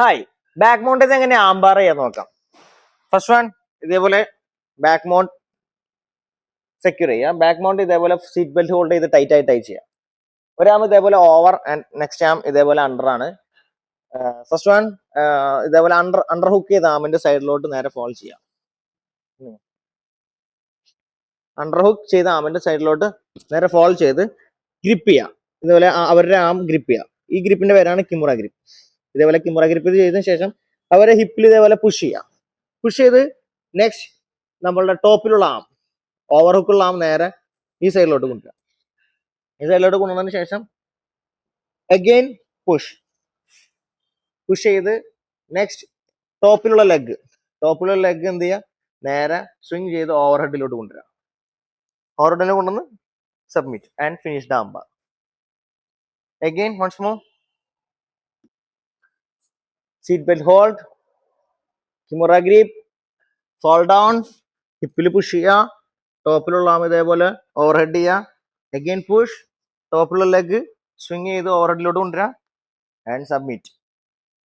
Hi, back mount ഇത് എങ്ങനെ ആംബാർ ചെയ്യാൻ നോക്കാം. ഫസ്റ്റ് വൺ ഇതേപോലെ ബാക്ക് മൗണ്ട് സെക്യൂർ ചെയ്യാം. ബാക്ക് മൗണ്ട് ഇതേപോലെ സീറ്റ് ബെൽറ്റ് ഹോൾഡ് ചെയ്ത് ടൈറ്റ് ആയി ടൈറ്റ് ചെയ്യാം. ഒരാം ഇതേപോലെ ഓവർ ആൻഡ് നെക്സ്റ്റ് ആം ഇതേപോലെ അണ്ടർ ആണ്. ഫസ്റ്റ് വൺ ഇതേപോലെ അണ്ടർ ഹുക്ക് ചെയ്ത് ആമിന്റെ സൈഡിലോട്ട് നേരെ ഫോൾ ചെയ്യാം. അണ്ടർ ഹുക്ക് ചെയ്ത് ആമിന്റെ സൈഡിലോട്ട് നേരെ ഫോൾ ചെയ്ത് ഗ്രിപ്പ് ചെയ്യാം. ഇതേപോലെ അവരുടെ ആം ഗ്രിപ്പ് ചെയ്യാം. ഈ ഗ്രിപ്പിന്റെ പേരാണ് കിമുറ ഗ്രിപ്പ്. ഇതേപോലെ കിമുറ ഗ്രിപ്പ് ചെയ്തതിനു ശേഷം അവരെ ഹിപ്പിൽ ഇതേപോലെ പുഷ് ചെയ്യാം. പുഷ് ചെയ്ത് നെക്സ്റ്റ് നമ്മളുടെ ടോപ്പിലുള്ള ആം, ഓവർ ഹുക്കുള്ള ആം നേരെ ഈ സൈഡിലോട്ട് കൊണ്ടുവരാം. ഈ സൈഡിലോട്ട് കൊണ്ടുവന്നതിന് ശേഷം അഗെയിൻ പുഷ് ചെയ്ത് നെക്സ്റ്റ് ടോപ്പിലുള്ള ലെഗ് എന്ത് ചെയ്യുക, നേരെ സ്വിങ് ചെയ്ത് ഓവർ ഹെഡിലോട്ട് കൊണ്ടുവരാം. ഓവർ ഹെഡിൽ കൊണ്ടുവന്ന് submit and finish the armbar. Again once more seat belt hold, kimura grip, fall down, ഹിപ്പിൽ പുഷ് ചെയ്യുക, ടോപ്പിലുള്ള ആം ഇതേപോലെ ഓവർ ഹെഡ് ചെയ്യുക, അഗെയിൻ പുഷ്, ടോപ്പിലുള്ള ലെഗ് സ്വിങ് ചെയ്ത് ഓവർ ഹെഡിലോട്ട് കൊണ്ടുവരാം ആൻഡ് സബ്മിറ്റ്.